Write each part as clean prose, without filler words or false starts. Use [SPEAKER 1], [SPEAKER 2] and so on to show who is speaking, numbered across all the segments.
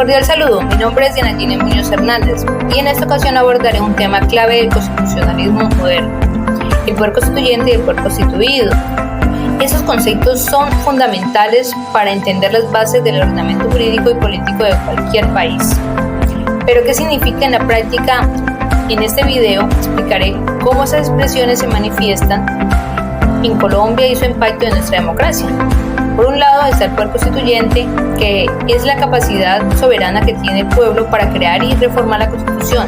[SPEAKER 1] Cordial saludo, mi nombre es Diana Gine Muñoz Hernández y en esta ocasión abordaré un tema clave del constitucionalismo moderno, el poder constituyente y el poder constituido. Esos conceptos son fundamentales para entender las bases del ordenamiento jurídico y político de cualquier país. Pero ¿qué significa en la práctica? En este video explicaré cómo esas expresiones se manifiestan en Colombia y su impacto en nuestra democracia. Por un lado está el poder constituyente, que es la capacidad soberana que tiene el pueblo para crear y reformar la Constitución.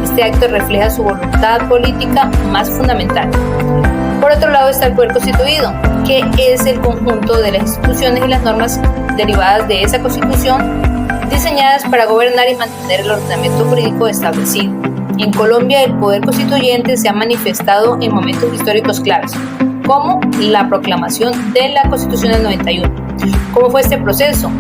[SPEAKER 1] Este acto refleja su voluntad política más fundamental. Por otro lado está el poder constituido, que es el conjunto de las instituciones y las normas derivadas de esa Constitución, diseñadas para gobernar y mantener el ordenamiento jurídico establecido. En Colombia, el poder constituyente se ha manifestado en momentos históricos claves, como la proclamación de la Constitución del 91. ¿Cómo fue este proceso?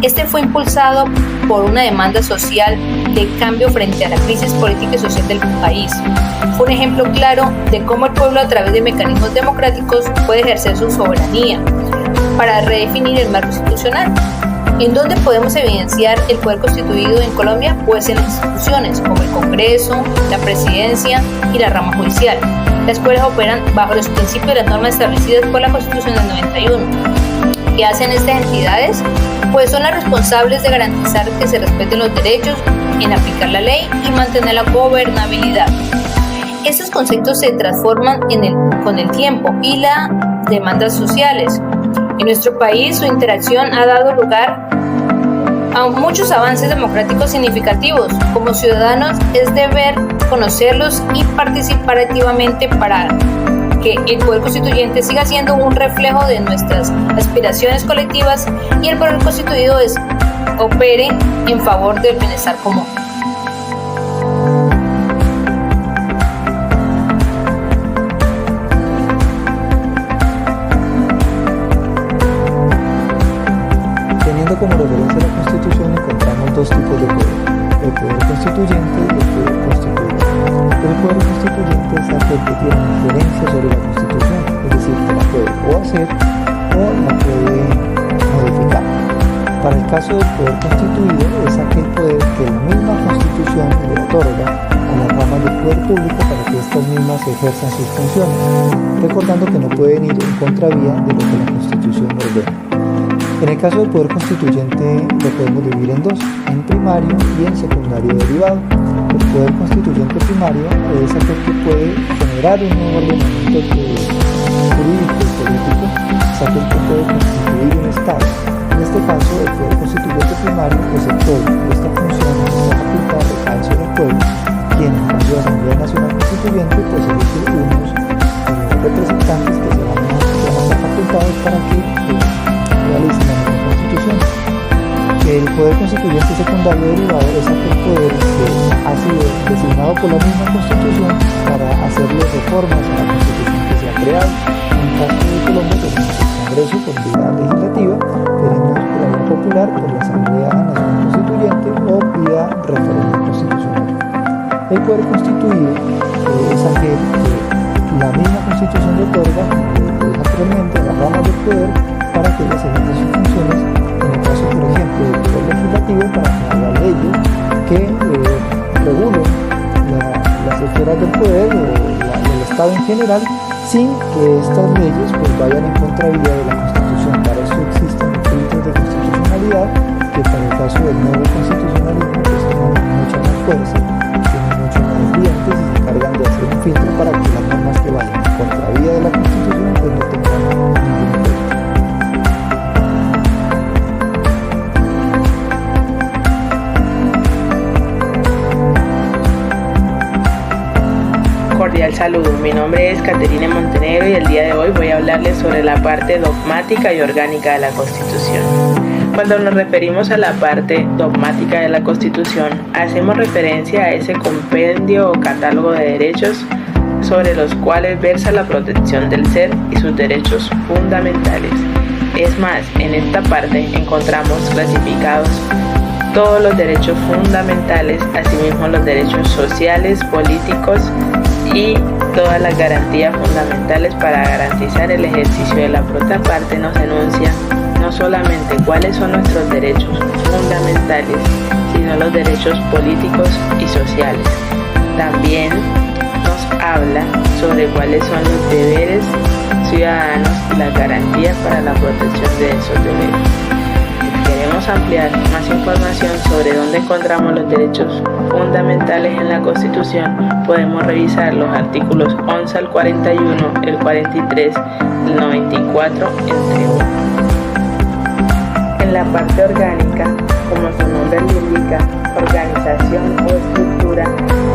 [SPEAKER 1] Este fue impulsado por una demanda social de cambio frente a la crisis política y social del país. Fue un ejemplo claro de cómo el pueblo, a través de mecanismos democráticos, puede ejercer su soberanía para redefinir el marco institucional. ¿En dónde podemos evidenciar el poder constituido en Colombia? Pues en las instituciones como el Congreso, la Presidencia y la rama judicial, las cuales operan bajo los principios y las normas establecidas por la Constitución del 91. ¿Qué hacen estas entidades? Pues son las responsables de garantizar que se respeten los derechos, en aplicar la ley y mantener la gobernabilidad. Estos conceptos se transforman con el tiempo y las demandas sociales. En nuestro país, su interacción ha dado lugar a muchos avances democráticos significativos. Como ciudadanos, es deber conocerlos y participar activamente para que el poder constituyente siga siendo un reflejo de nuestras aspiraciones colectivas y el poder constituido opere en favor del bienestar común.
[SPEAKER 2] Teniendo como referencia la Constitución, encontramos dos tipos de poder: el poder constituyente y el poder constituyente. El poder constituyente es aquel que tiene injerencia sobre la Constitución, es decir, que la puede o hacer o la puede modificar. Para el caso del poder constituido, es aquel poder que la misma Constitución le otorga a las ramas del poder público para que estas mismas ejerzan sus funciones, recordando que no pueden ir en contravía de lo que la Constitución ordena. En el caso del poder constituyente lo podemos dividir en dos, en primario y en secundario derivado. El poder constituyente primario es aquel que puede generar un nuevo ordenamiento jurídico y político, es aquel que puede constituir un Estado. En este caso, el poder constituyente primario es el pueblo. Esta función, esta facultad recae sobre el pueblo, quien en caso de Asamblea Nacional Constituyente pues elige unos representantes que serán las facultades para que realicen la nueva Constitución. El poder constituyente secundario derivado es aquel poder que ha sido designado por la misma Constitución para hacerle reformas a la Constitución que se ha creado. En el caso de Colombia tenemos el Congreso por vía legislativa, tenemos por la vía popular por la Asamblea Nacional Constituyente o vía referéndum constitucional. El poder constituido es aquel que la misma Constitución le otorga, como le actualmente, a las ramas del poder para que ellas ejerzan sus funciones. En el caso, por ejemplo, del poder legislativo, para que haya leyes que regulen las esferas del poder o del Estado en general, sin que estas leyes pues vayan en contravía de la Constitución. Para eso existen los filtros de constitucionalidad, que para el caso del nuevo constitucionalismo pues tienen mucha más fuerza, tienen mucho más dientes y se encargan de hacer un filtro para que las normas que vayan en contravía de la Constitución pues no tengan ningún efecto.
[SPEAKER 3] Cordial saludo, mi nombre es Caterina Montenegro y el día de hoy voy a hablarles sobre la parte dogmática y orgánica de la Constitución. Cuando nos referimos a la parte dogmática de la Constitución, hacemos referencia a ese compendio o catálogo de derechos sobre los cuales versa la protección del ser y sus derechos fundamentales. Es más, en esta parte encontramos clasificados todos los derechos fundamentales, asimismo los derechos sociales, políticos y todas las garantías fundamentales para garantizar el ejercicio de la. Por otra parte, nos enuncia no solamente cuáles son nuestros derechos fundamentales, sino los derechos políticos y sociales. También nos habla sobre cuáles son los deberes ciudadanos y las garantías para la protección de esos deberes. Si queremos ampliar más información sobre dónde encontramos los derechos fundamentales en la Constitución, podemos revisar los artículos 11 al 41, el 43, el 94, entre otros. En la parte orgánica, como su nombre lo indica, organización o estructura,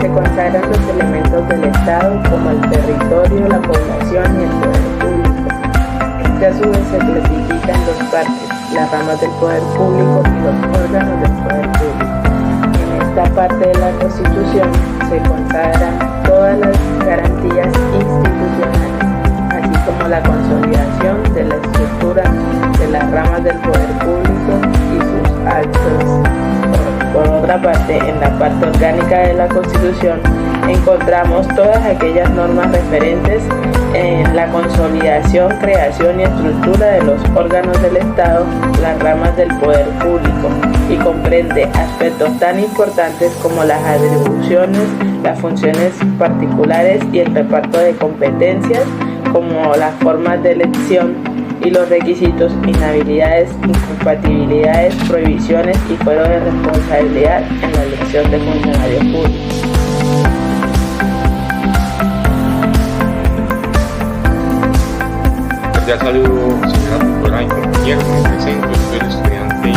[SPEAKER 3] se consagran los elementos del Estado como el territorio, la población y el poder público. Este a su vez se clasifica en dos partes, las ramas del poder público y los órganos del poder público. En esta parte de la Constitución se consagran todas las garantías institucionales, así como la consolidación de la estructura de las ramas del poder público y sus actos. Por otra parte, en la parte orgánica de la Constitución encontramos todas aquellas normas referentes en la consolidación, creación y estructura de los órganos del Estado, las ramas del poder público, y comprende aspectos tan importantes como las atribuciones, las funciones particulares y el reparto de competencias, como las formas de elección y los requisitos, inhabilidades, incompatibilidades, prohibiciones y fueros de responsabilidad en la elección de funcionarios públicos.
[SPEAKER 4] Ya saludo, señora doctora y compañeros, me presento, soy el estudiante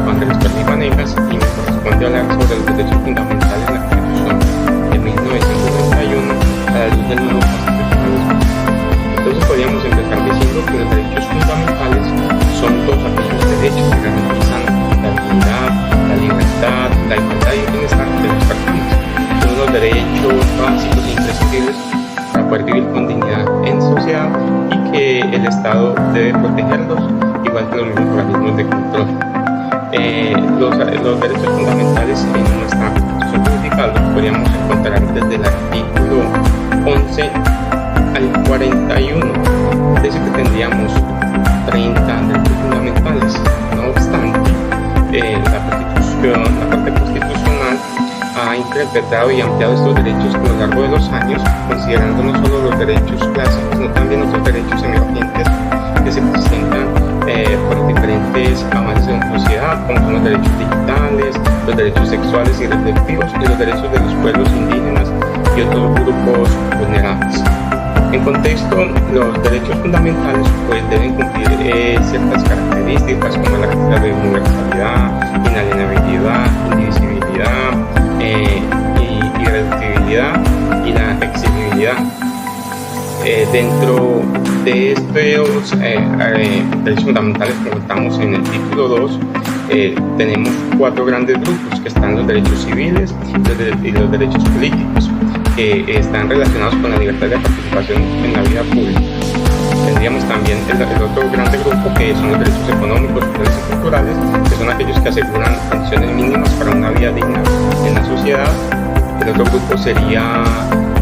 [SPEAKER 4] Juan de los Pérez Vanegas y me corresponde hablar sobre los derechos fundamentales de la Constitución de 1991 a la luz del nuevo constitucionalismo. Entonces podríamos empezar diciendo que los derechos fundamentales son todos aquellos derechos que garantizan la dignidad, la libertad, la igualdad y el bienestar de las personas. Son los derechos básicos e imprescindibles para poder vivir con dignidad en sociedad y que el Estado debe protegerlos, igual que los mismos organismos de control. Los derechos fundamentales en nuestra Constitución política los podríamos encontrar desde el artículo 11 al 41, de eso que tendríamos 30 derechos fundamentales. No obstante, la Corte Constitucional ha interpretado y ampliado estos derechos a lo largo de los años, considerando no solo los derechos clásicos, sino también otros derechos emergentes que se presentan por diferentes avances en la sociedad, como son los derechos digitales, los derechos sexuales y reproductivos y los derechos de los pueblos indígenas y otros grupos vulnerables. En contexto, los derechos fundamentales pues, deben cumplir ciertas características como la de universalidad, inalienabilidad, indivisibilidad, irreductibilidad y la exigibilidad. Dentro de estos derechos fundamentales que encontramos en el título 2, tenemos 4 grandes grupos, que están los derechos civiles y los derechos políticos, que están relacionados con la libertad de participación en la vida pública. Tendríamos también el otro grande grupo, que son los derechos económicos, sociales y culturales, que son aquellos que aseguran condiciones mínimas para una vida digna en la sociedad. El otro grupo sería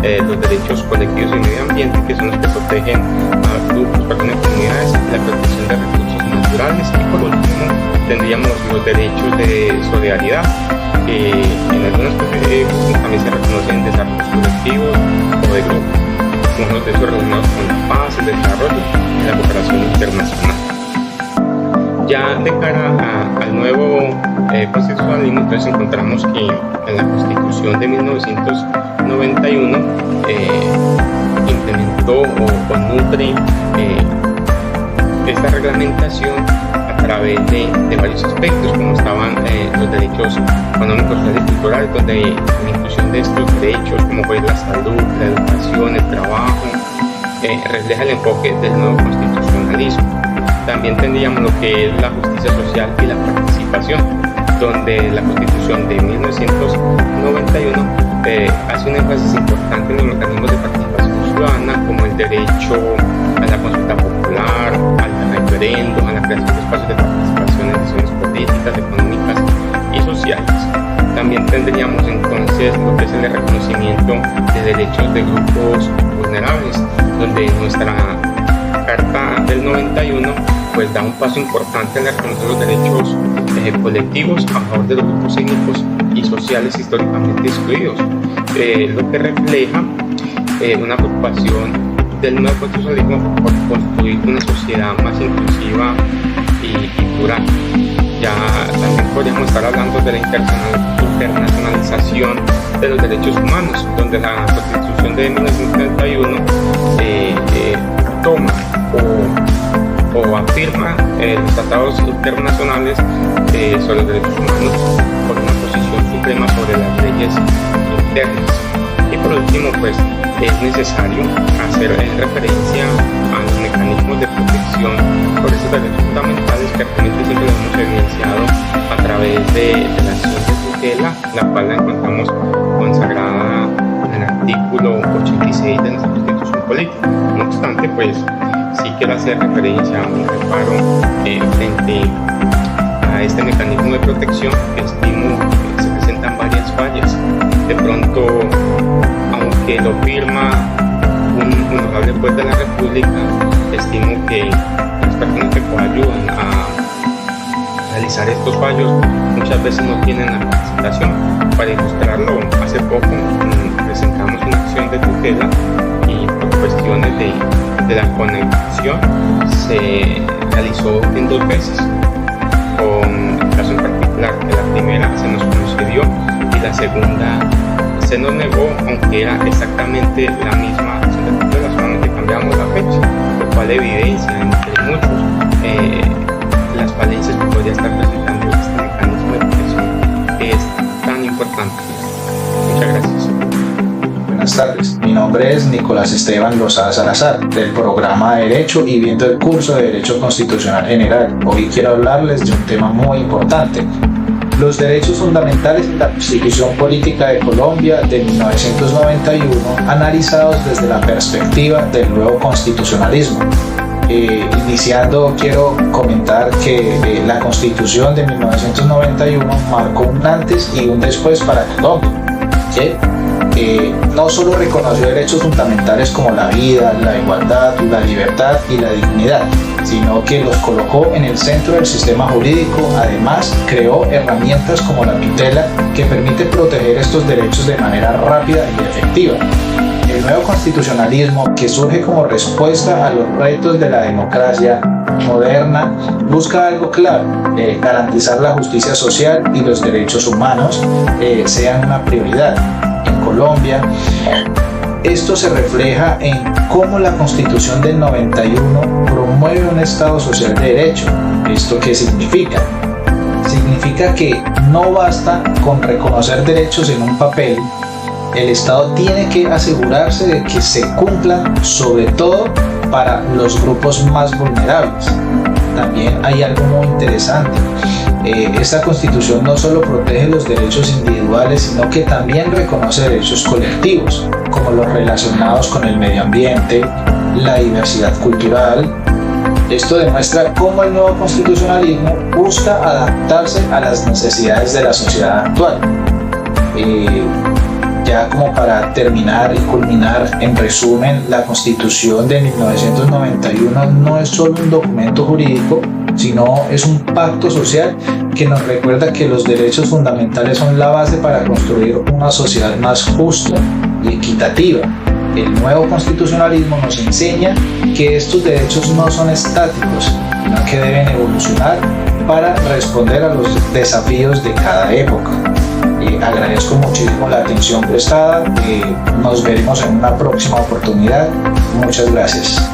[SPEAKER 4] los derechos colectivos y medio ambiente, que son los que protegen a grupos, personas y comunidades, la protección de recursos naturales. Y por último tendríamos los derechos de solidaridad, que en algunos también se reconocen desarrollos colectivos o de grupo, como los derechos relacionados con la paz, el desarrollo y la cooperación internacional. Ya de cara al nuevo constitucionalismo, entonces encontramos que en la Constitución de 1991 implementó o nutre esta reglamentación a través de varios aspectos, como estaban los derechos económicos, sociales y culturales, donde la inclusión de estos derechos, como fue la salud, la educación, el trabajo, refleja el enfoque del nuevo constitucionalismo. También tendríamos lo que es la justicia social y la participación, donde la Constitución de 1991 hace un énfasis importante en los mecanismos de participación ciudadana, como el derecho a la consulta popular, al referendo, a la creación de espacios de participación en decisiones políticas, económicas y sociales. También tendríamos entonces lo que es el reconocimiento de derechos de grupos vulnerables, donde nuestra Carta del 91 pues da un paso importante en reconocer los derechos colectivos a favor de los grupos étnicos y sociales históricamente excluidos, lo que refleja una preocupación del nuevo constitucionalismo por construir una sociedad más inclusiva y plural. Ya también podríamos estar hablando de la internacionalización de los derechos humanos, donde la Constitución de 1931 toma o afirma los tratados internacionales sobre los derechos humanos por una posición suprema sobre las leyes internas. Y por último, pues es necesario hacer referencia a los mecanismos de protección por esos derechos fundamentales que realmente siempre lo hemos evidenciado a través de la acción de tutela, la cual la encontramos consagrada en el artículo 86 de nuestra Constitución Política. No obstante, pues sí quiero hacer referencia a un reparo frente a este mecanismo de protección que estimo que se presentan varias fallas. De pronto, aunque lo firma un honorable juez de la República, estimo que las personas que coayudan a realizar estos fallos muchas veces no tienen la capacitación. Para ilustrarlo, hace poco presentamos una acción de tutela y por cuestiones de la conexión se realizó en 2 veces, con el caso en particular que la primera se nos concedió y la segunda se nos negó, aunque era exactamente la misma acción de tutela, solamente cambiamos la fecha, lo cual evidencia entre muchos las falencias que podría estar presentando este mecanismo de protección que es tan importante. Muchas gracias.
[SPEAKER 5] Buenas tardes, mi nombre es Nicolás Esteban Lozada Salazar, del programa de Derecho y viendo el curso de Derecho Constitucional General. Hoy quiero hablarles de un tema muy importante: los derechos fundamentales en la Constitución Política de Colombia de 1991, analizados desde la perspectiva del nuevo constitucionalismo. Iniciando, quiero comentar que la Constitución de 1991 marcó un antes y un después para Colombia. No solo reconoció derechos fundamentales como la vida, la igualdad, la libertad y la dignidad, sino que los colocó en el centro del sistema jurídico. Además, creó herramientas como la tutela, que permite proteger estos derechos de manera rápida y efectiva. El nuevo constitucionalismo, que surge como respuesta a los retos de la democracia moderna, busca algo claro: garantizar la justicia social y los derechos humanos sean una prioridad. En Colombia, esto se refleja en cómo la Constitución del 91 promueve un Estado social de derecho. ¿Esto qué significa? Significa que no basta con reconocer derechos en un papel. El Estado tiene que asegurarse de que se cumplan, sobre todo para los grupos más vulnerables. También hay algo muy interesante. Esta Constitución no solo protege los derechos individuales, sino que también reconoce derechos colectivos, como los relacionados con el medio ambiente, la diversidad cultural. Esto demuestra cómo el nuevo constitucionalismo busca adaptarse a las necesidades de la sociedad actual. Ya como para terminar y culminar, en resumen, la Constitución de 1991 no es solo un documento jurídico, sino es un pacto social que nos recuerda que los derechos fundamentales son la base para construir una sociedad más justa y equitativa. El nuevo constitucionalismo nos enseña que estos derechos no son estáticos, sino que deben evolucionar para responder a los desafíos de cada época. Agradezco muchísimo la atención prestada. Nos veremos en una próxima oportunidad. Muchas gracias.